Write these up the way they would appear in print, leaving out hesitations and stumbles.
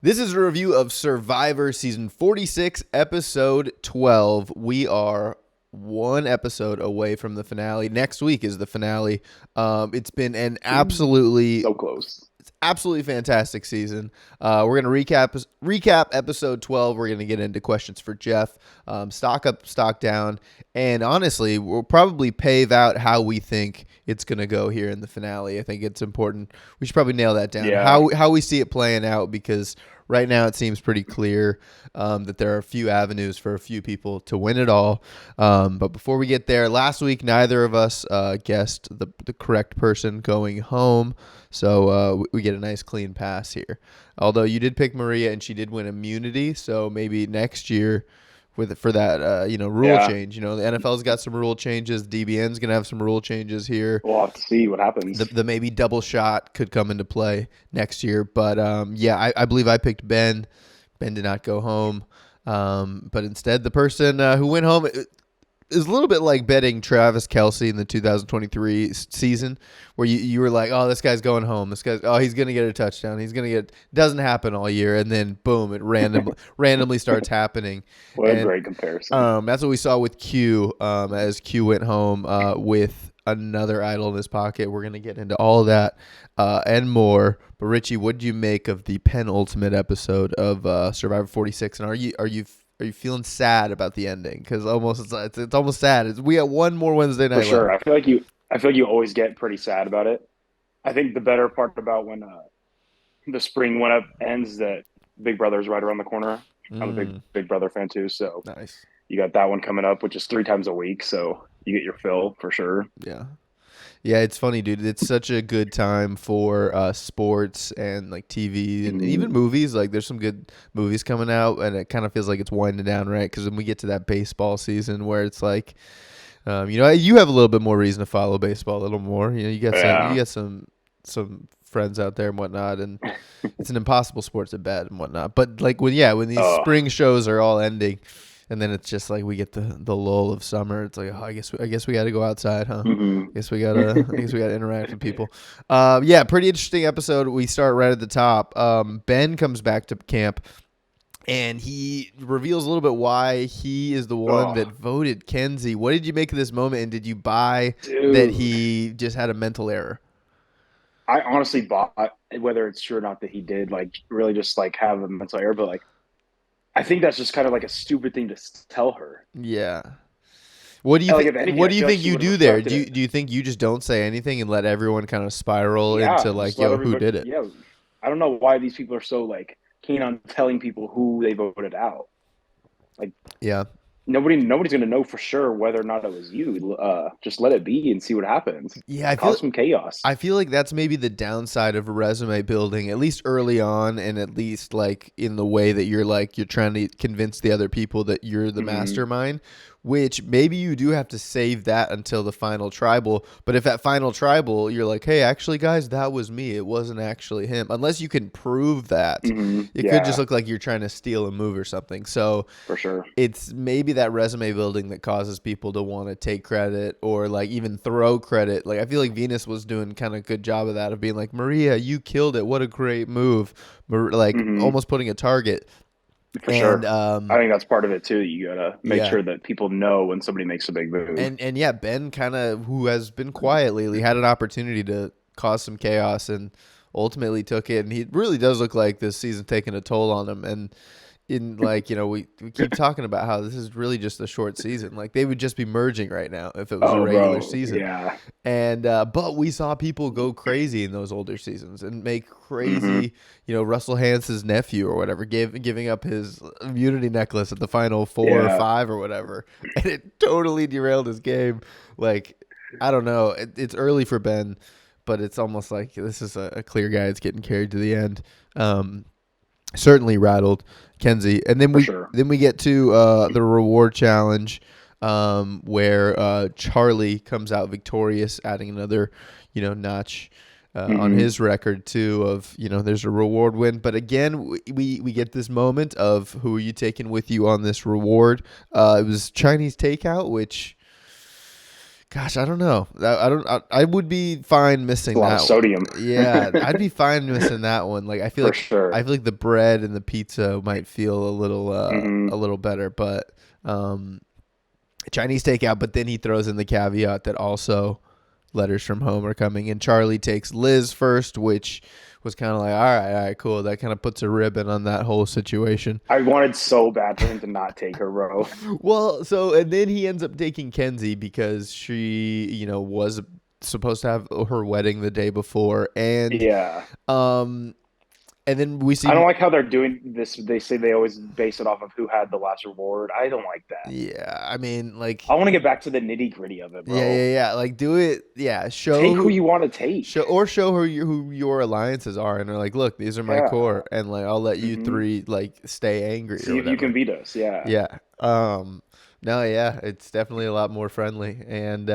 This is a review of Survivor Season 46, Episode 12. We are one episode away from the finale. Next week is the finale. It's been an So close. absolutely fantastic season. We're going to recap episode 12. We're going to get into questions for Jeff, stock up, stock down, and honestly, we'll probably pave out how we think it's going to go here in the finale. I think it's important. We should probably nail that down. Yeah. How we see it playing out, because right now it seems pretty clear that there are a few avenues for a few people to win it all. But before we get there, last week neither of us guessed the correct person going home. So we get a nice clean pass here. Although you did pick Maria and she did win immunity, so maybe next year for that rule Yeah. change. The NFL's got some rule changes. DBN's gonna have some rule changes here. We'll have to see what happens. The maybe double shot could come into play next year. But I believe I picked Ben. Ben did not go home. But instead, the person who went home is a little bit like betting Travis Kelce in the 2023 season, where you were like, oh, this guy's going home. He's going to get a touchdown. Doesn't happen all year. And then boom, it randomly starts happening. What a great comparison. That's what we saw with Q as Q went home with another idol in his pocket. We're going to get into all of that and more. But Richie, what did you make of the penultimate episode of Survivor 46? And are you feeling sad about the ending? Because it's almost sad. We got one more Wednesday night For sure. left. I feel like you always get pretty sad about it. I think the better part about when the spring one up ends that Big Brother's right around the corner. I'm a Big Brother fan too, so Nice. you got that one coming up, which is 3 times a week, so you get your fill for sure. Yeah. Yeah, it's funny, dude. It's such a good time for sports and like TV and even movies. Like, there's some good movies coming out, and it kind of feels like it's winding down, right? Because when we get to that baseball season, where it's like, you have a little bit more reason to follow baseball a little more. You got some friends out there and whatnot, and it's an impossible sport to bet and whatnot. But like when these spring shows are all ending. And then it's just like we get the lull of summer. It's like, oh, I guess we got to go outside, huh? I guess we gotta interact with people. Pretty interesting episode. We start right at the top. Ben comes back to camp, and he reveals a little bit why he is the one that voted Kenzie. What did you make of this moment? And did you buy that he just had a mental error? I honestly bought, whether it's true or not, that he did like really just like have a mental error, but like I think that's just kind of like a stupid thing to tell her. Yeah. What do you Like, think? if anything, What I do you feel like think she you would've do there? respected it. Do you think you just don't say anything and let everyone kind of spiral Yeah, into like, just let yo, who everybody. did it? Yeah, I don't know why these people are so like keen on telling people who they voted out. Like Yeah. nobody's gonna know for sure whether or not it was you. Just let it be and see what happens. Yeah, Cause some chaos. I feel like that's maybe the downside of resume building, at least early on, and at least like in the way that you're trying to convince the other people that you're the mastermind, which maybe you do have to save that until the final tribal. But if at final tribal you're like, hey, actually guys, that was me. It wasn't actually him. Unless you can prove that, it could just look like you're trying to steal a move or something. So For sure. it's maybe that resume building that causes people to want to take credit or like even throw credit. Like, I feel like Venus was doing kind of good job of that, of being like, Maria, you killed it. What a great move. Almost putting a target. For sure. I think that's part of it too. You gotta make sure that people know when somebody makes a big move. And yeah, Ben kind of, who has been quiet lately, had an opportunity to cause some chaos and ultimately took it. And he really does look like this season taking a toll on him. And we keep talking about how this is really just a short season. Like, they would just be merging right now if it was a regular season. Yeah. And but we saw people go crazy in those older seasons and make crazy, Russell Hance's nephew or whatever, giving up his immunity necklace at the final 4 or 5 or whatever, and it totally derailed his game. Like, I don't know, it's early for Ben, but it's almost like this is a clear guy that's getting carried to the end. Certainly rattled Kenzie, and then we get to the reward challenge, where Charlie comes out victorious, adding another notch on his record too of there's a reward win. But again, we get this moment of who are you taking with you on this reward. It was Chinese takeout, which Gosh, I don't know. I don't. I would be fine It's a missing lot of that. sodium. Yeah, I'd be fine missing that one. Like For sure. I feel like the bread and the pizza might feel Hmm. a little better, but um Chinese takeout. But then he throws in the caveat that also letters from home are coming, and Charlie takes Liz first, which was kind of like, all right, cool. That kind of puts a ribbon on that whole situation. I wanted so bad for him to not take her, bro. Well, so and then he ends up taking Kenzie because she, was supposed to have her wedding the day before, Yeah. um, and then we I see, don't like how they're doing this. They say they always base it off of who had the last reward. I don't like that. yeah, I mean, like, I want to get back to the nitty gritty of it, bro. yeah, like do it, yeah, Take who you want to take. show her who your alliances are, and they're like, look, these are my Yeah. core, and like I'll let you Hmm. three like stay angry or See if you can whatever. beat us. Yeah. Yeah, no, yeah, it's definitely a lot more friendly, and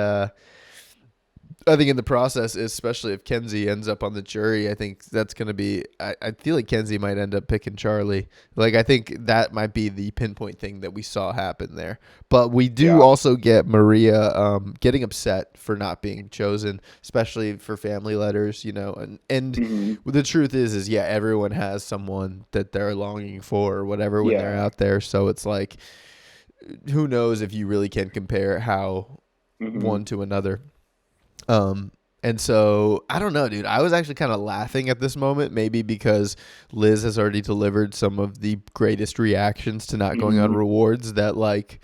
I think in the process, especially if Kenzie ends up on the jury, I think that's going to be. I feel like Kenzie might end up picking Charlie. Like, I think that might be the pinpoint thing that we saw happen there. But we do Yeah. also get Maria getting upset for not being chosen, especially for family letters, And Hmm. the truth is, yeah, everyone has someone that they're longing for or whatever when they're Yeah. out there. So it's like, who knows if you really can compare how Hmm. one to another. Um, and so I don't know, dude. I was actually kind of laughing at this moment, maybe because Liz has already delivered some of the greatest reactions to not going on Hmm. rewards. That like,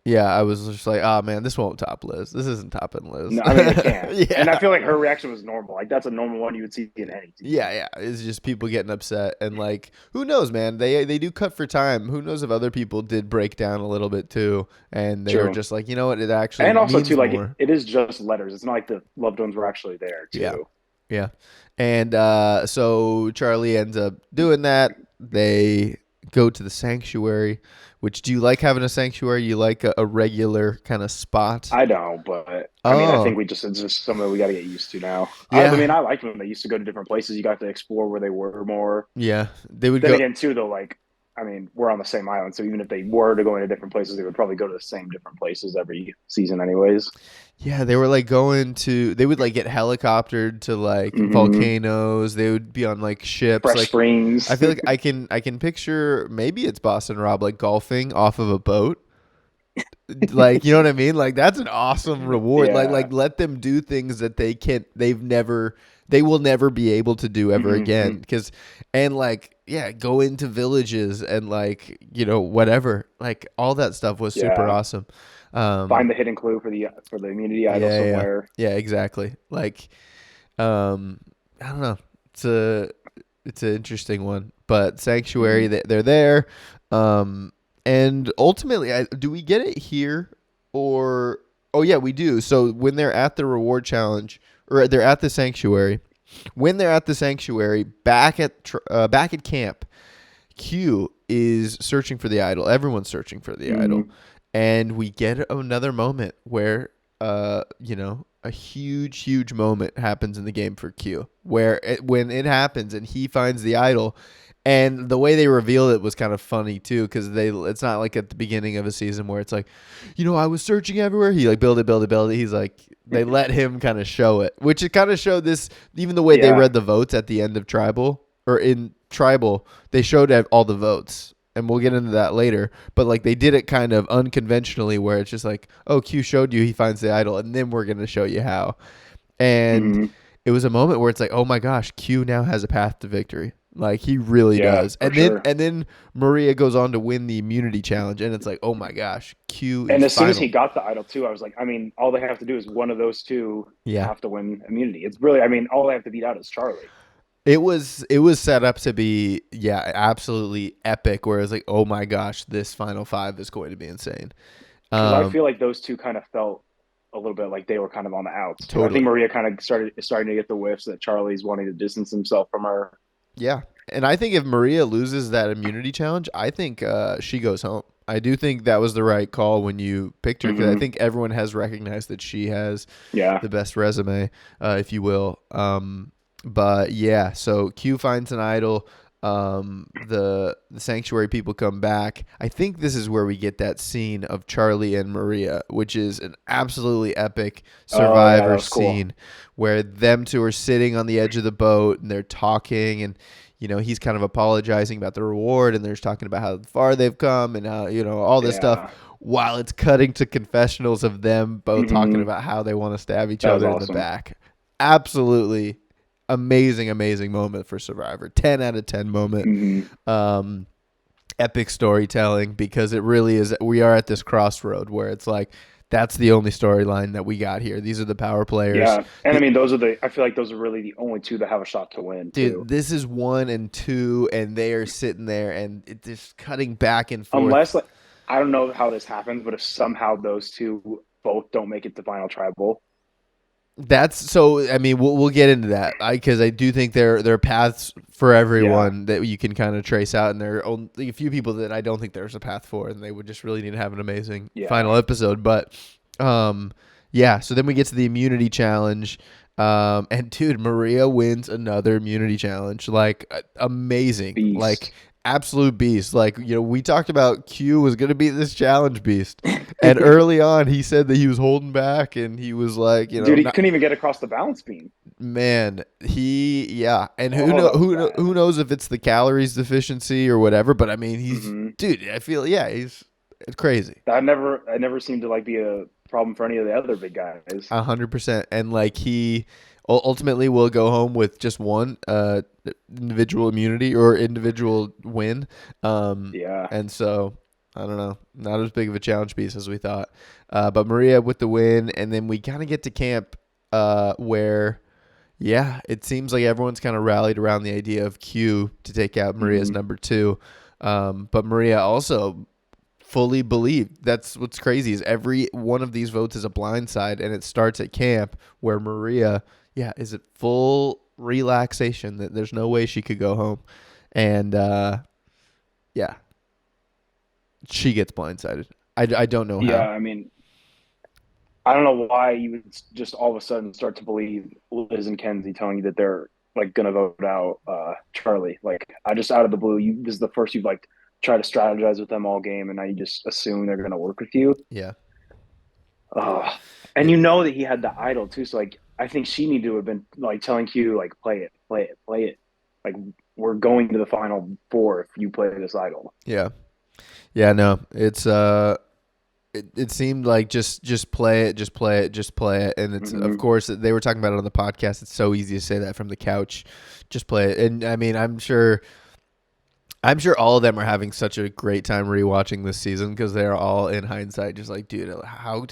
yeah, I was just like, oh man, this won't top Liz. This isn't topping Liz. No, I mean it can't. And I Yeah, feel like her reaction was normal. Like that's a normal one you would see in any yeah, season. yeah. It's just people getting upset, and like, who knows, man? They do cut for time. Who knows if other people did break down a little bit too, and they were True. just like, you know what? It actually And also too, means like more. it is just letters. It's not like the loved ones were actually there Yeah. too. Yeah. And so Charlie ends up doing that. They go to the sanctuary, which do you like having a sanctuary? You like a regular kind of spot? I know, but I mean, I think Oh, it's just something that we got to get used to now. I yeah. mean, I liked when they used to go to different places. You got to explore where they were more. Yeah. They would Then go. again, too, though, like I mean, we're on the same island, so even if they were to go into different places, they would probably go to the same different places every season, anyways. Yeah, they were like going to, they would like get helicoptered to like Hmm. volcanoes. They would be on like ships. Fresh Like, I Springs. feel like I can picture maybe it's Boston Rob like golfing off of a boat. Like, you know what I mean? Like, that's an awesome reward. Like Yeah. let them do things that they will never be able to do ever Hmm. again. Cause, and like, yeah, go into villages and like, whatever. Like, all that stuff was super Yeah. awesome. Um, Find the hidden clue for the immunity idol yeah, yeah, somewhere. yeah, exactly. Like, um, I don't know. It's a, it's an interesting one, but Sanctuary, Hmm. they're there. And ultimately, do we get it here or? Oh yeah, we do. So when they're at the reward challenge, or they're at the sanctuary, when they're at the sanctuary, back at camp, Q is searching for the idol. Everyone's searching for the idol, Hmm. and we get another moment where, a huge moment happens in the game for Q, where when it happens and he finds the idol, and the way they revealed it was kind of funny too, because it's not like at the beginning of a season where it's like, I was searching everywhere. He like build it. He's like, they let him kind of show it, which it kind of showed this, even the way they Yeah. read the votes at the end of Tribal, or in Tribal, they showed all the votes. And we'll get into that later. But like they did it kind of unconventionally where it's just like, oh, Q showed you he finds the idol, and then we're gonna show you how. And Hmm. it was a moment where it's like, oh my gosh, Q now has a path to victory. Like he really Yeah, does. for And then sure. and then Maria goes on to win the immunity challenge, and it's like, oh my gosh, Q And is as soon as he final. got the idol too, I was like, I mean, all they have to do is one of those two Yeah. have to win immunity. It's really, I mean, all they have to beat out is Charlie. It was set up to be, yeah, absolutely epic, where it's like, oh my gosh, this final five is going to be insane. Because I Um, feel like those two kind of felt a little bit like they were kind of on the outs too. I think totally. Maria kind of starting to get the whiffs that Charlie's wanting to distance himself from her. Yeah. And I think if Maria loses that immunity challenge, I think she goes home. I do think that was the right call when you picked her, because I Hmm. think everyone has recognized that she has Yeah. the best resume, if you will. But yeah, so Q finds an idol. the sanctuary people come back. I think this is where we get that scene of Charlie and Maria, which is an absolutely epic Oh yeah, that Survivor was cool. scene where them two are sitting on the edge of the boat and they're talking, and he's kind of apologizing about the reward, and they're talking about how far they've come and how all this stuff, Yeah. while it's cutting to confessionals of them both talking Hmm. about how they want to stab each That was other in the awesome. back. Absolutely amazing, amazing moment for Survivor. 10 out of 10 moment. Hmm. Um, Epic storytelling, because it really is. We are at this crossroad where it's like that's the only storyline that we got here. These are the power players. Yeah, and I mean, those are the. I feel like those are really the only two that have a shot to win too. Dude, this is 1 and 2, and they are sitting there, and it's just cutting back and forth. Unless, like, I don't know how this happens, but if somehow those two both don't make it to final tribal, That's so. I mean, we'll get into that because I do think there are paths for yeah, everyone that you can kind of trace out, and there are only a few people that I don't think there's a path for, and they would just really need to have an amazing yeah, final episode. But, yeah. So then we get to the immunity challenge, and dude, Maria wins another immunity challenge, like amazing, like beast. absolute beast. Like we talked about Q was gonna be this challenge beast. And early on, he said that he was holding back, and he was like, Dude, he not, couldn't even get across the balance beam. man, yeah. And Oh, that was who bad. knows if it's the calories deficiency or whatever, but I mean, Hmm. dude, I feel, yeah, he's crazy. That never seemed to like be a problem for any of the other big guys. 100%. And like he ultimately will go home with just one individual immunity or individual win. Um Yeah, and so I don't know, not as big of a challenge piece as we thought. But Maria with the win, and then we kind of get to camp where, yeah, it seems like everyone's kind of rallied around the idea of Q to take out Maria's hmm, number two. But Maria also fully believed. That's what's crazy, is every one of these votes is a blind side, and it starts at camp where Maria, yeah, is at full relaxation that there's no way she could go home. And yeah, she gets blindsided. I don't know yeah. how. I mean, I don't know why you would just all of a sudden start to believe Liz and Kenzie telling you that they're like gonna vote out Charlie. Like, I just out of the blue, you this is the first you've like tried to strategize with them all game, and now you just assume they're gonna work with you. Yeah. Oh, and It, you know that he had the idol too. So like, I think she needed to have been like telling Q like, play it, play it, play it. Like, we're going to the final four if you play this idol. yeah. Yeah, no. It seemed like just play it, just play it, just play it, and it's, of Hmm. course, they were talking about it on the podcast. It's so easy to say that from the couch, just play it. And I mean, I'm sure all of them are having such a great time rewatching this season, because they're all in hindsight just like, dude, how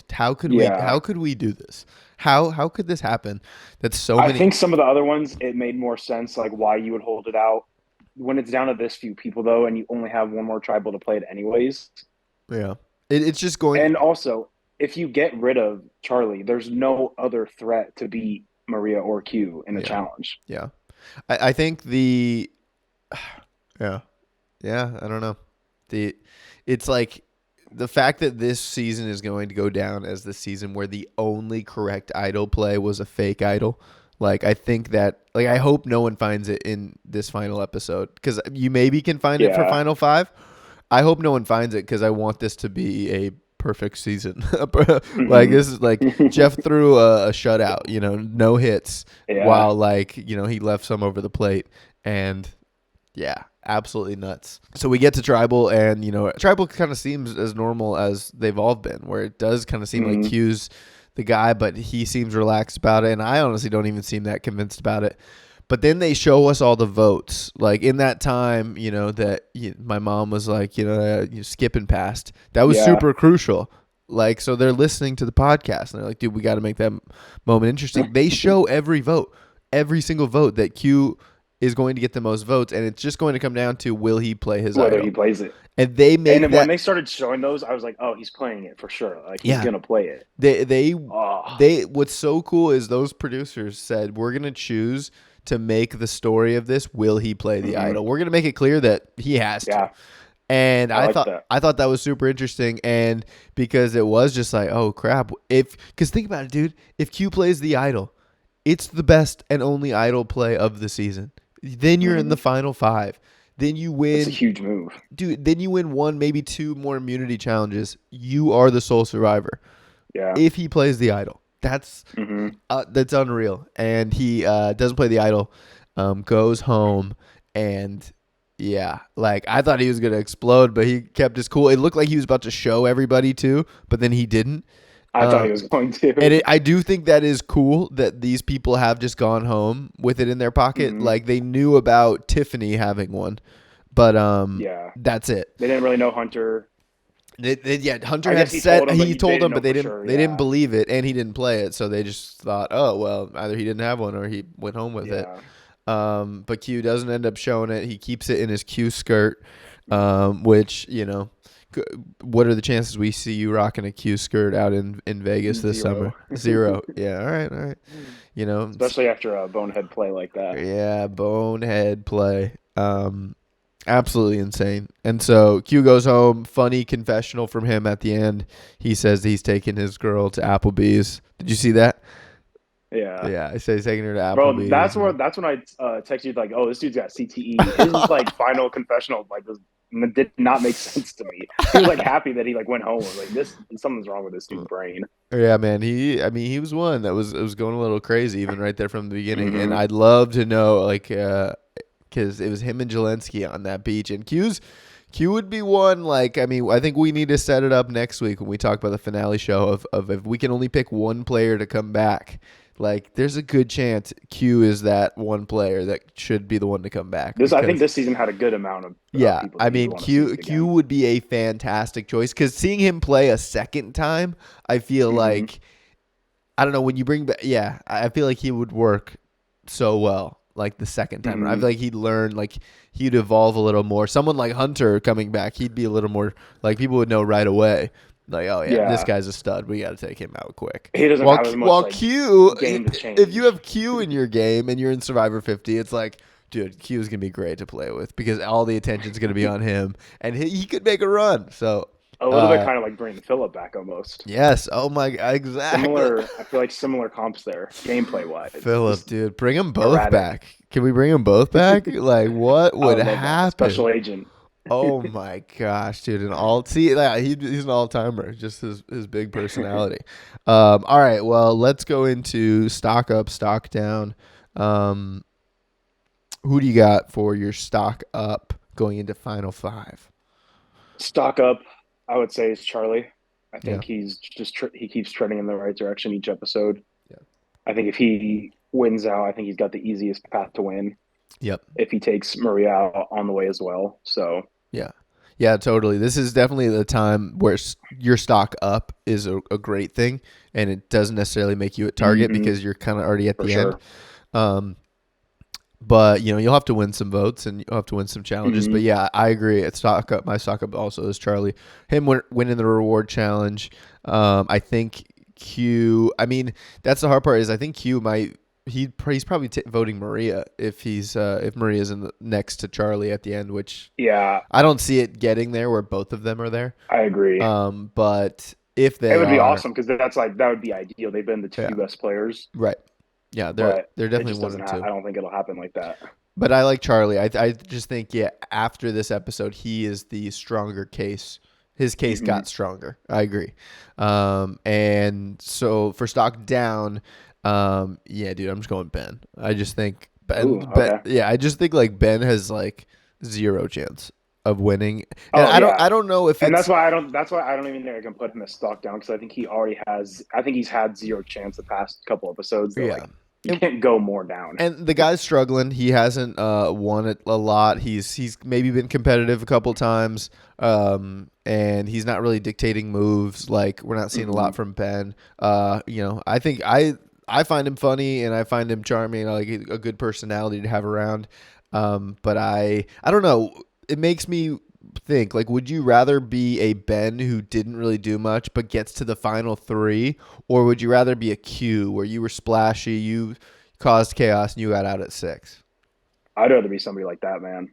Yeah, could we do this? How could this happen? That's so I many. think some of the other ones it made more sense like why you would hold it out when it's down to this few people though, and you only have one more tribal to play it anyways. Yeah, it's just going. And also, if you get rid of Charlie, there's no other threat to beat Maria or Q in the Yeah, challenge. yeah. I think the yeah. Yeah, I don't know. The It's like the fact that this season is going to go down as the season where the only correct idol play was a fake idol. Like, I think that, like, I hope no one finds it in this final episode, because you maybe can find it for Yeah. final five. I hope no one finds it, because I want this to be a perfect season. Like, Hmm. this is like Jeff threw a shutout, no hits, Yeah. while, like, he left some over the plate, and yeah, absolutely nuts. So we get to Tribal, and Tribal kind of seems as normal as they've all been, where it does kind of seem like Hmm. Q's the guy, but he seems relaxed about it, and I honestly don't even seem that convinced about it. But then they show us all the votes. Like, in that time, that my mom was like, you're skipping past. That was Yeah. super crucial. Like, so they're listening to the podcast, and they're like, dude, we got to make that moment interesting. They show every vote, every single vote, that Q is going to get the most votes, and it's just going to come down to, will he play his Whether idol? he plays it. And they And make then when that, they started showing those, I was like, oh, he's playing it for sure. Like, he's yeah. gonna play it. They they Oh, they what's so cool is those producers said, we're gonna choose to make the story of this, will he play the hmm, idol? We're gonna make it clear that he has to. yeah. And I I like thought that. I thought that was super interesting, and because it was just like, oh crap, because think about it, dude, if Q plays the idol, it's the best and only idol play of the season. Then you're in Hmm. the final five. Then you That's a win, huge move. dude. Then you win one, maybe two more immunity challenges. You are the sole survivor Yeah. if he plays the idol. Hmm. That's unreal. And he doesn't play the idol, goes home, and yeah, like I thought he was gonna explode, but he kept his cool. It looked like he was about to show everybody too, but then he didn't. I thought he Um, was going and to. I do think that is cool that these people have just gone home with it in their pocket. Hmm. Like they knew about Tiffany having one, but Yeah. that's it. They didn't really know Hunter. Yeah, Hunter I had guess he told said him, but he they told didn't them, know but for sure. they didn't Yeah. believe it, and he didn't play it, so they just thought, oh well, either he didn't have one or he went home with it. Yeah. But Q doesn't end up showing it. He keeps it in his Q skirt, which what are the chances we see you rocking a Q skirt out in Vegas this Zero. summer? Zero. Yeah. All right. Especially after a bonehead play like that. Yeah, bonehead play. Absolutely insane. And so Q goes home. Funny confessional from him at the end. He says he's taking his girl to Applebee's. Did you see that? Yeah. Yeah, I say he's taking her to Bro, Applebee's. that's when I texted you like, oh, this dude's got CTE. His like final confessional did not make sense to me. He was like happy that he like went home. I was like, this something's wrong with this dude's brain. Yeah, man. He was one that was going a little crazy even right there from the beginning. And Hmm. I'd love to know like because it was him and Jelensky on that beach, and Q would be one. Like, I mean, I think we need to set it up next week when we talk about the finale show of if we can only pick one player to come back. Like, there's a good chance Q is that one player that should be the one to come back I think because this season had a good amount of yeah, people I that you would mean want to see it Q again. would be a fantastic choice because seeing him play a second time, I feel Hmm. like I don't know when you bring back. Yeah, I feel like he would work so well. Like the second time, I Hmm. feel like he'd learn. Like he'd evolve a little more. Someone like Hunter coming back, he'd be a little more like people would know right away. Like, oh yeah, this Yeah, guy's a stud. We got to take him out quick. he doesn't have as much While like Q, game to if you change. have Q in your game and you're in Survivor 50, it's like, dude, Q is gonna be great to play with because all the attention's gonna be on him, and he could make a run. So, A little bit uh, kind of like bringing Philip back almost. yes. Oh my, exactly. Similar, I feel like similar comps there, gameplay wise. Philip, Just dude, bring them both erratic. back. Can we bring them both back? Like, what I would would love that. happen? Special agent. Oh my gosh, dude! An all see, yeah, he's an all timer. Just his big personality. All right, well, let's go into stock up, stock down. Um, who do you got for your stock up going into final five? Stock up, I would say, is Charlie. I Yeah, think he keeps treading in the right direction each episode. yeah, I think if he wins out, I think he's got the easiest path to win. yep, If he takes Maria out on the way as well, so yeah, yeah. Totally. This is definitely the time where your stock up is a great thing, and it doesn't necessarily make you a target hmm because you're kind of already at for the end. sure. Um, But you'll have to win some votes and you'll have to win some challenges. But Hmm. yeah, I agree. It's stock up. My stock up also is Charlie. Him winning the reward challenge. I think Q. I mean, that's the hard part. Is I think Q might. He's probably voting Maria if Maria's in the, next to Charlie at the end, which Yeah, I don't see it getting there where both of them are there. I agree. But if It they would be are, awesome because that would be ideal. They've been the yeah, two best players, right, yeah, but they're it definitely just one doesn't. and two. I don't think it'll happen like that. But I like Charlie. I just think yeah, after this episode, he is the stronger case. His case Hmm. got stronger. I agree. And so for stock down, yeah, dude, I'm just going Ben. I just think Ooh, Ben, okay. yeah, I just think like Ben has like zero chance of winning, and Oh yeah, I don't know if and it's that's why I don't even think I can put him as stock down because I think he already has. I think he's had zero chance the past couple episodes that yeah. like you can't go more down. And the guy's struggling. He hasn't won it a lot. He's maybe been competitive a couple times, and he's not really dictating moves. Like we're not seeing a Hmm. lot from Ben. I think I find him funny and I find him charming. I like a good personality to have around. But I don't know. It makes me think like, would you rather be a Ben who didn't really do much but gets to the final three, or would you rather be a Q where you were splashy, you caused chaos, and you got out at six? I'd rather be somebody like that, man.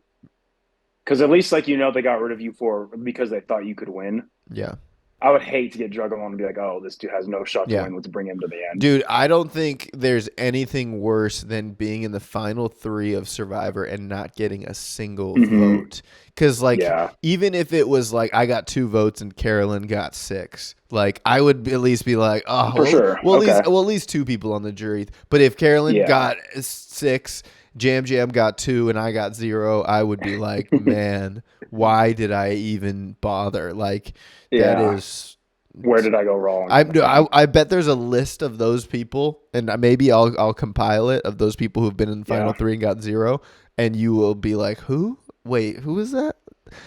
Because at least like they got rid of you for because they thought you could win. Yeah, I would hate to get drug along and be like, oh, this dude has no shot to Yeah. win. Let's bring him to the end. Dude, I don't think there's anything worse than being in the final three of Survivor and not getting a single Hmm. vote. Because, like, Yeah, even if it was like I got 2 votes and Carolyn got 6, like, I would at least be like, oh, for sure. Okay. at least 2 people on the jury. But if Carolyn Yeah. got 6, Jam Jam got 2, and I got 0, I would be like, man, why did I even bother? Like, that Yeah. is. Where did I go wrong kind of thing? I bet there's a list of those people, and maybe I'll compile it of those people who've been in the final Yeah. three and got 0, and you will be like, who? Wait, who is that?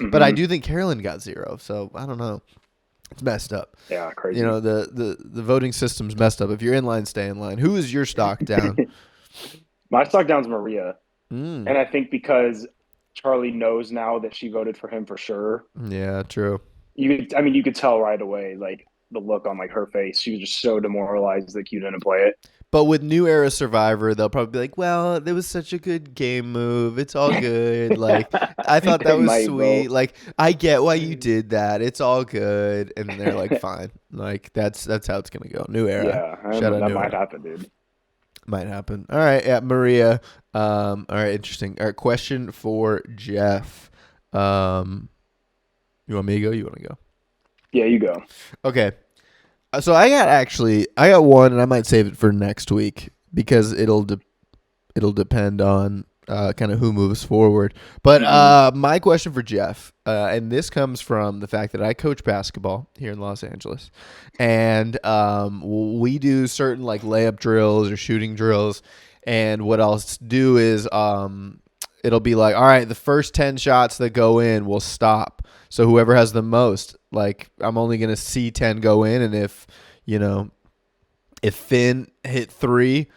But I Hmm. do think Carolyn got 0, so I don't know. It's messed up. Yeah. You Crazy. know, the voting system's messed up. If you're in line, stay in line. Who is your stock down? My stock down's Maria. Mm, And I think because Charlie knows now that she voted for him for sure, yeah, true. you could tell right away, like the look on like her face. She was just so demoralized that Q didn't play But with New Era Survivor, they'll probably be like, "Well, it was such a good game move. It's all good. Like, I thought that They was might sweet. vote. Like, I get why you did that. It's all good." And they're like, "Fine." Like, that's how it's gonna go. New Era. Yeah, Shout out that New might Era. happen, dude. Might happen. All right, yeah, Maria. All right, interesting. All right, question for Jeff. Um, you want me to go? You want to go? Yeah, you go. Okay. So I got one, and I might save it for next week because it'll depend on kind of who moves forward. But Hmm. my question for Jeff, and this comes from the fact that I coach basketball here in Los Angeles, and we do certain like layup drills or shooting drills, and what I'll do is it'll be like, all right, the first 10 shots that go in will stop. So whoever has the most, like I'm only gonna see 10 go in, and you know if Finn hit 3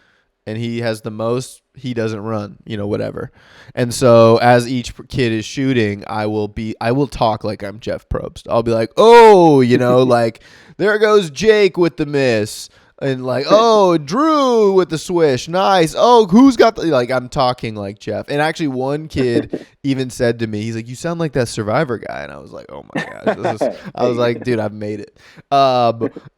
and he has the most, he doesn't run, whatever. And so as each kid is shooting, I will talk like I'm Jeff Probst. I'll be like, "Oh, like there goes Jake with the miss." And like, "Oh, Drew with the swish. Nice. Oh, who's got the," like I'm talking like Jeff. And actually one kid even said to me, he's like, "You sound like that Survivor guy." And I was like, "Oh my gosh." I was Hey. like, "Dude, I've made it."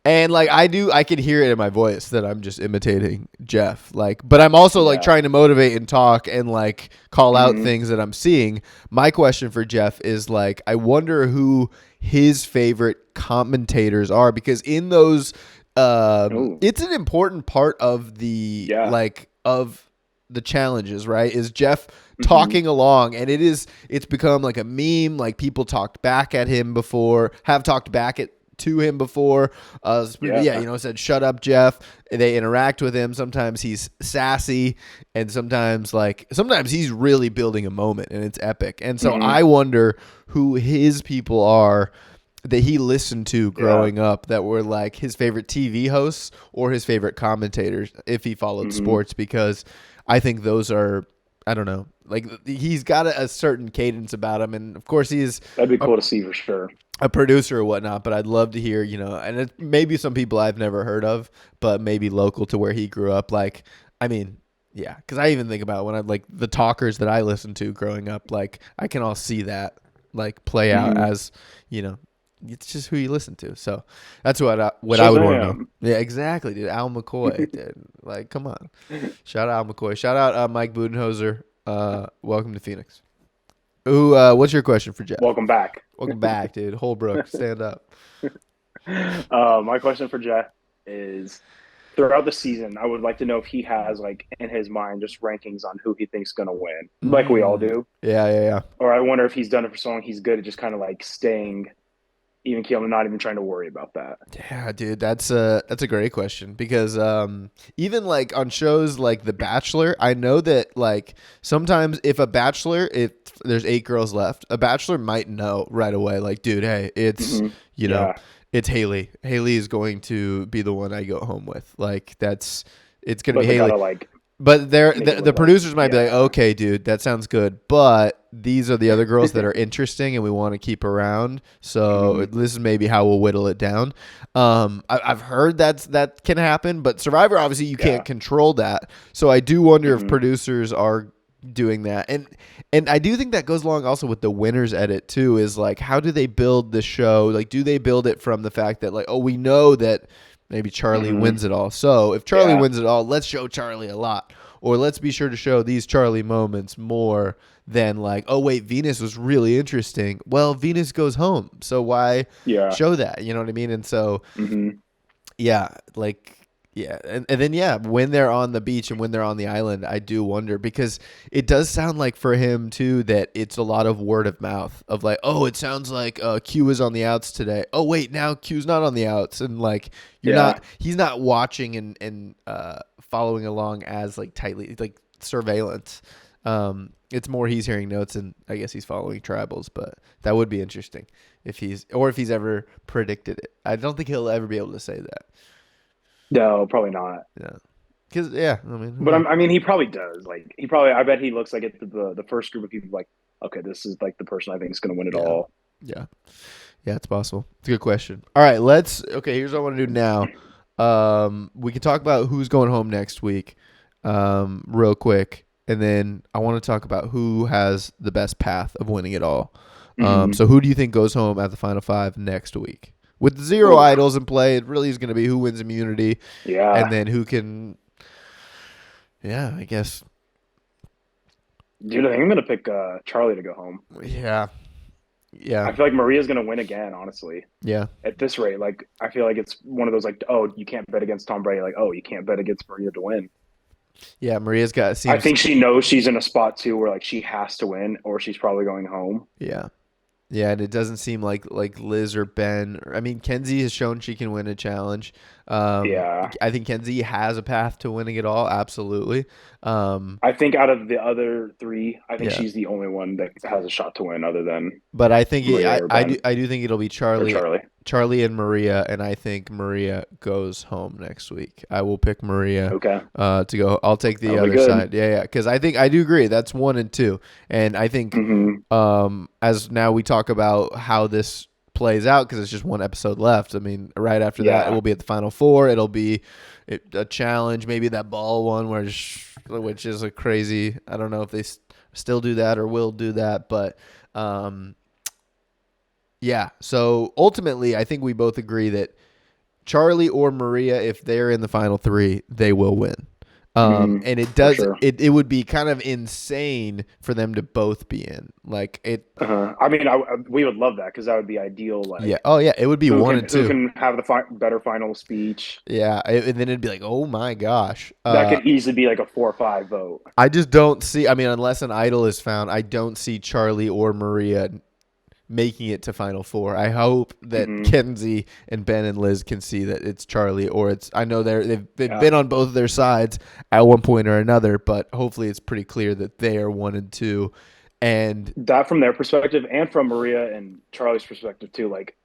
And like I could hear it in my voice that I'm just imitating Jeff. Like, but I'm also like Yeah. trying to motivate and talk and like call out Hmm. things that I'm seeing. My question for Jeff is like, I wonder who his favorite commentators are, because in those, Oh, it's an important part of the yeah. like of the challenges, right? Is Jeff Hmm. talking along, and it's become like a meme. Like people talked back at him before, have talked back at to him before. Yeah. Yeah, said shut up, Jeff. They interact with him. Sometimes he's sassy, and sometimes he's really building a moment, and it's epic. And so Hmm. I wonder who his people are that he listened to Yeah. growing up that were like his favorite TV hosts or his favorite commentators if he followed Hmm. sports, because I think those are, I don't know, like he's got a certain cadence about him, and of course he's That'd be a, cool to see for sure. a producer or whatnot. But I'd love to hear, and maybe some people I've never heard of, but maybe local to where he grew up. Like, I mean, yeah, because I even think about when I like the talkers that I listened to growing up. Like, I can all see that like play out Hmm. as you know it's just who you listen to. So that's what I would want to know. Shazam. Yeah, exactly, dude. Al McCoy, dude. Like, come on. Shout out Al McCoy. Shout out Mike Budenholzer. Welcome to Phoenix. Who? What's your question for Jeff? Welcome back. Welcome back, dude. Holbrook, stand up. My question for Jeff is throughout the season, I would like to know if he has like in his mind just rankings on who he thinks going to win, like we all Mm. do. Yeah, yeah, yeah. Or I wonder if he's done it for so long he's good at just kind of like staying even keel and not even trying to worry about that. Yeah, dude, that's a great question, because even like on shows like The Bachelor, I know that like sometimes if there's 8 girls left, a bachelor might know right away, like, dude, hey, Hmm. you know Yeah, it's Haley. Haley is going to be the one I go home with. Like, it's gonna be but they Haley. gotta like But make it the look like producers might be like, yeah. okay, dude, that sounds good, but these are the other girls that are interesting and we want to keep around. So Hmm. this is maybe how we'll whittle it down. I've heard that can happen, but Survivor, obviously you Yeah. can't control that. So I do wonder if Hmm. producers are doing that. And I do think that goes along also with the winners edit too, is like how do they build the show? Like do they build it from the fact that like, oh, we know that maybe Charlie Hmm. wins it all. So if Charlie Yeah, wins it all, let's show Charlie a lot. Or let's be sure to show these Charlie moments more than like, oh wait, Venus was really interesting. Well, Venus goes home. So why yeah. show that? You know what I mean? And so Hmm. yeah, like yeah, and then yeah, when they're on the beach and when they're on the island, I do wonder because it does sound like for him too that it's a lot of word of mouth of like, oh, it sounds like Q is on the outs today. Oh wait, now Q's not on the outs, and like Yeah, he's not watching and following along as like tightly like surveillance. It's more he's hearing notes and I guess he's following tribals, but that would be interesting if he's ever predicted it. I don't think he'll ever be able to say that. no, probably not. Yeah. Because yeah, I mean, who But knows? I mean, he probably does. Like, he probably. I bet he looks like it. The first group of people like, okay, this is like the person I think is going to win it Yeah, all. yeah, yeah. It's possible. It's a good question. All right, let's. Okay, here's what I want to do now. We can talk about who's going home next week, real quick, and then I want to talk about who has the best path of winning it all. Hmm. So who do you think goes home at the final five next week? With zero Ooh, idols in play, it really is going to be who wins immunity, and yeah, then who can. Yeah, I guess. dude. I think I'm going to pick Charlie to go home. Yeah, yeah, I feel like Maria's going to win again. Honestly, yeah. at this rate, like I feel like it's one of those like, oh, you can't bet against Tom Brady. Like, oh, you can't bet against Maria to win. Yeah, Maria's got I seems think she knows she's in a spot too where like she has to win, or she's probably going home. yeah. Yeah, and it doesn't seem like Liz or Ben. I mean, Kenzie has shown she can win a challenge. Yeah, I think Kenzie has a path to winning it all. Absolutely. Um, I think out of the other three, I think yeah, she's the only one that has a shot to win, other than but I think Maria or Ben I do think it'll be or Charlie, Charlie. Charlie and Maria, and I think Maria goes home next week. I will pick Maria Okay, to go. I'll take the that'll be other good. side. Yeah, yeah, because I think I do agree. That's one and two, and I think Hmm. as now we talk about how this plays out because it's just one episode left. I mean, right after that, it Yeah, will be at the final four. It'll be a challenge, maybe that ball one, which is a crazy. I don't know if they still do that or will do that, but um, yeah. So ultimately, I think we both agree that Charlie or Maria, if they're in the final three, they will win. hmm, And it for does sure. it would be kind of insane for them to both be in. Like it I mean, we would love that because that would be ideal. yeah. Like, Oh yeah, it would be who one can and who two. can have the better final speech? Yeah, and then it'd be like, "Oh my gosh." That could easily be like a 4 or 5 vote. I just don't see I mean, unless an idol is found, I don't see Charlie or Maria making it to final four. I hope that Hmm. Kenzie and Ben and Liz can see that it's Charlie or it's I know they've Yeah, been on both of their sides at one point or another, but hopefully it's pretty clear that they are one and two. And that from their perspective and from Maria and Charlie's perspective too. Like,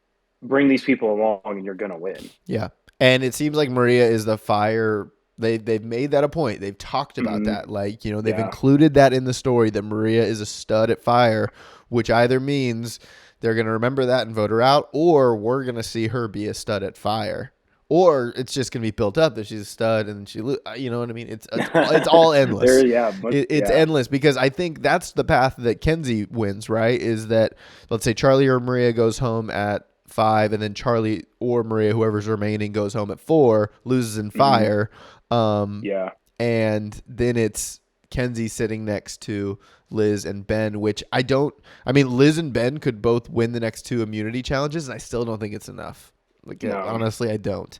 bring these people along, and you're gonna win. yeah. And it seems like Maria is the fire. They've made that a point. They've talked about Hmm. that. Like, you know, they've Yeah. included that in the story that Maria is a stud at fire, which either means they're going to remember that and vote her out, or we're going to see her be a stud at fire. Or it's just going to be built up that she's a stud and you know what I mean? It's all endless. Yeah, but It's yeah. endless because I think that's the path that Kenzie wins, right? Is that let's say Charlie or Maria goes home at five, and then Charlie or Maria, whoever's remaining, goes home at four, loses in Hmm. fire, um, Yeah. and then it's Kenzie sitting next to Liz and Ben, which I don't. I mean, Liz and Ben could both win the next two immunity challenges, and I still don't think it's enough. Like No. honestly, I don't.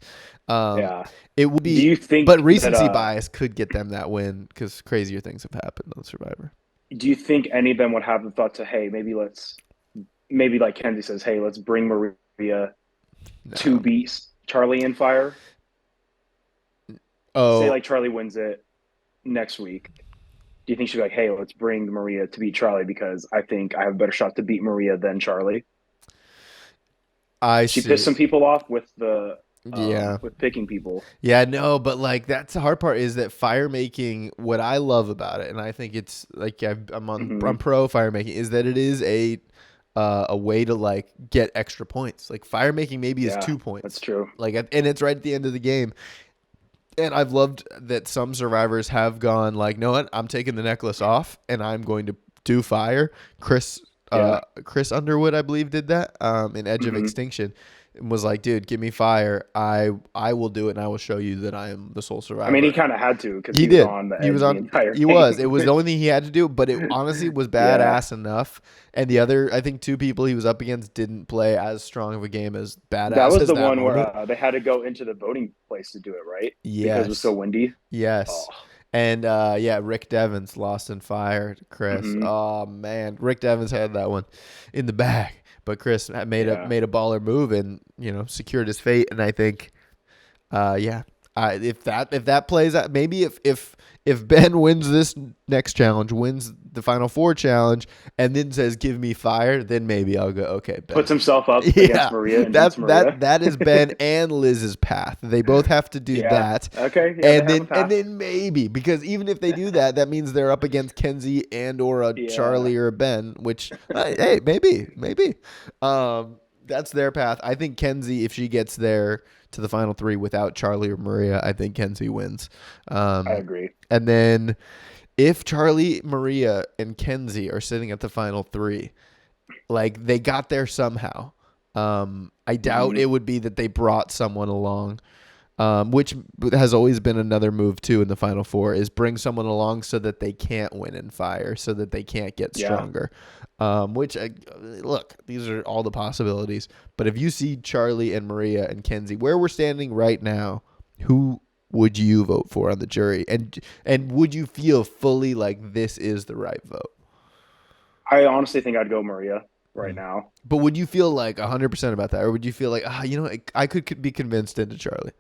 Um, Yeah. it would Do be, you but think that recency bias could get them that win because crazier things have happened on Survivor. do you think any of them would have the thought to, hey, maybe like Kenzie says, hey, let's bring Maria to No. beat Charlie in fire? Say Oh, like Charlie wins it next week. Do you think she'd be like, hey, let's bring Maria to beat Charlie because I think I have a better shot to beat Maria than Charlie? I She pissed see. some people off with the Yeah. with picking people. Yeah, no, but like that's the hard part is that fire making. What I love about it, and I think it's like I'm Hmm. pro fire making, is that it is a way to like get extra points. Like fire making maybe is Yeah, 2 that's points, true. like and it's right at the end of the game. And I've loved that some survivors have gone like, no, what? I'm taking the necklace off and I'm going to do fire. Yeah. Chris Underwood, I believe, did that in Edge of Hmm. Extinction, and was like, dude, give me fire. I will do it, and I will show you that I am the sole I mean, he survivor. kind of had to because He he was did. on the He was edge the on. entire He was. It game. was the only thing he had to do, but it honestly was Yeah. badass enough. And the other, I think, two people he was up against didn't play as strong of a game as That badass was as the that one where moment. they had to go into the voting place to do it, right? Because it was so Yes. windy. Oh. Yes. And yeah, Rick Devens lost in fire to Chris. Hmm. Oh man, Rick Devens had that one in the bag, but Chris Yeah. made a baller move and secured his fate. And I think, yeah, if that plays out, maybe if Ben wins this next challenge, wins the Final Four challenge, and then says give me fire, then maybe I'll go okay, Ben. Puts himself up Yeah, against Maria and beats Maria. that is Ben and Liz's path. They both have to do Yeah. that, Okay. Yeah, they have a and path. then maybe because even if they do that, that means they're up against Kenzie and or a Yeah. Charlie or a Ben. Which hey, maybe, that's their path. I think Kenzie, if she gets there to the final three without Charlie or Maria, I think Kenzie wins. I Um, agree. and then if Charlie, Maria, and Kenzie are sitting at the final three, like they got there somehow. I doubt Hmm. it would be that they brought someone along, which has always been another move too in the Final Four is bring someone along so that they can't win in fire, so that they can't get Yeah. stronger. Look, these are all the possibilities. But if you see Charlie and Maria and Kenzie, where we're standing right now, who would you vote for on the jury? And would you feel fully like this is the right vote? I honestly think I'd go Maria right Hmm. now. But would you feel like 100% about that, or would you feel like I could be convinced into Charlie?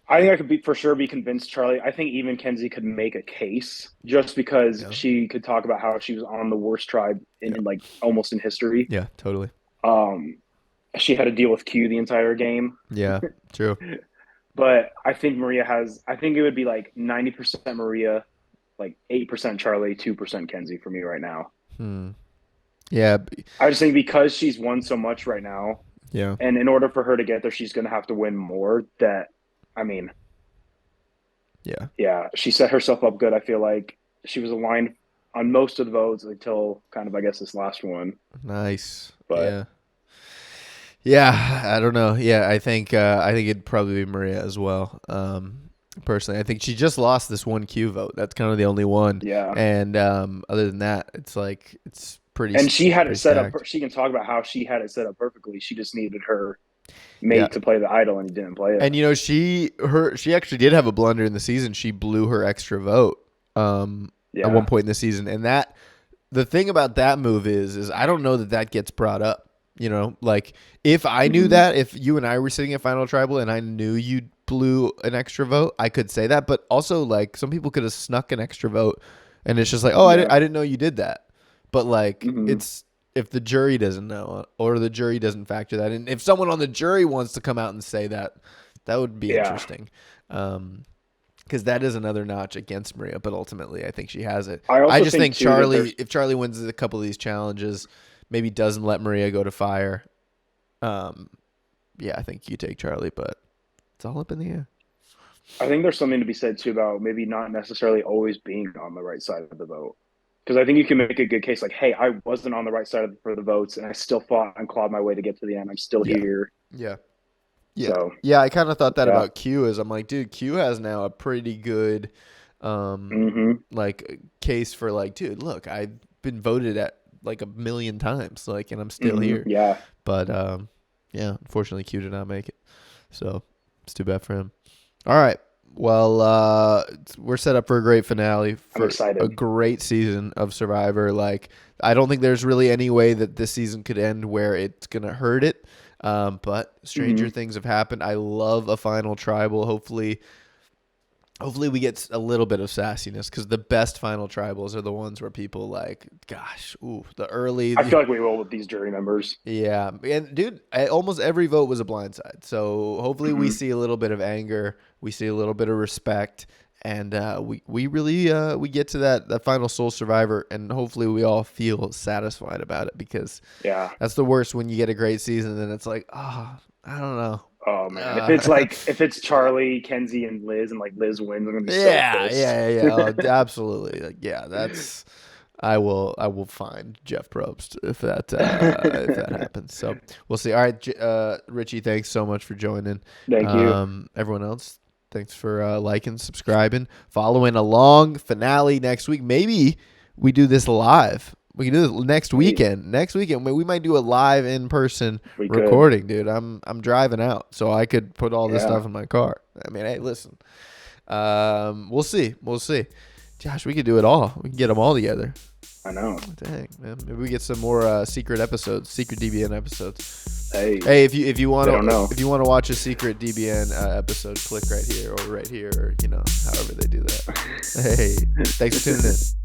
I think I could be for sure be convinced Charlie. I think even Kenzie could make a case just because Yeah. she could talk about how she was on the worst tribe Yeah. in like almost in history. Yeah. Totally. Um, she had to deal with Q the entire game. Yeah. True. But I think Maria has. I think it would be like 90% Maria, like 8% Charlie, 2% Kenzie for me right now. Hmm. Yeah. I just think because she's won so much right now, Yeah. and in order for her to get there, she's going to have to win more. That I mean, Yeah. yeah, she set herself up good. I feel like she was aligned on most of the votes until kind of I guess this last one. Nice. But Yeah. Yeah. I don't know. Yeah. I think it'd probably be Maria as well. Personally, I think she just lost this one Q vote. That's kind of the only one. yeah, And other than that, it's like it's and she had it pretty set up. stacked. She can talk about how she had it set up perfectly. She just needed her Yeah. mate to play the idol, and he didn't play it. And she actually did have a blunder in the season. She blew her extra vote at one Yeah. point in the season, and that the thing about that move is I don't know that that gets brought up. Like if I knew Hmm. that, if you and I were sitting at Final Tribal and I knew you blew an extra vote, I could say that. But also, like some people could have snuck an extra vote, and it's just like, oh, Yeah. I didn't know you did that. But like Hmm. it's if the jury doesn't know or the jury doesn't factor that in, if someone on the jury wants to come out and say that, that would be Yeah. interesting. Because that is another notch against Maria, but ultimately I think she has it. I I also just think think too that there's. if Charlie wins a couple of these challenges, maybe doesn't let Maria go to fire. Um, yeah, I think you take Charlie, but it's all up in the air. I think there's something to be said too about maybe not necessarily always being on the right side of the vote. Because I think you can make a good case like, hey, I wasn't on the right side for the votes, and I still fought and clawed my way to get to the end. I'm still Yeah, here. yeah, yeah, So yeah. I kind of thought that yeah. about Q. As I'm like, dude, Q has now a pretty good, Hmm. like case for like, dude, look, I've been voted at like a million times, like, and I'm still Hmm. here. Yeah. But yeah, unfortunately, Q did not make it, so it's too bad for him. All right. Well, we're set up for a great finale I'm for a excited. great season of Survivor. Like, I don't think there's really any way that this season could end where it's gonna hurt it. But stranger Hmm. things have happened. I love a final tribal. Hopefully we get a little bit of sassiness because the best final tribals are the ones where people like, gosh, ooh, the I early. feel like we will with these jury members. Yeah, and dude, almost every vote was a blindside. So hopefully we Hmm. see a little bit of anger, we see a little bit of respect, and we really we get to that final sole survivor, and hopefully we all feel satisfied about it because Yeah. that's the worst when you get a great season and it's like, oh, I don't know, Oh man, Uh, if it's Charlie, Kenzie, and Liz, and like Liz wins, I'm gonna be so yeah, pissed. yeah, yeah, yeah. Oh, absolutely. Like, yeah, that's. I will find Jeff Probst if that happens. So we'll see. All right, Richie, thanks so much for joining. Thank you. Everyone else, thanks for liking, subscribing, following along. Finale next week. Maybe we do this live. We can do this next Hey, weekend. Next weekend, we might do a live in person we could. recording, dude. I'm driving out, so I could put all this Yeah, stuff in my car. I mean, hey, listen. We'll see. We'll see. Josh, we could do it all. We can get them all together. I know. Dang, man. Maybe we get some more secret episodes, secret DBN episodes. Hey, Hey, if you want they don't to know. if you want to watch a secret DBN episode, click right here or right here, or however they do that. Hey, thanks for tuning in.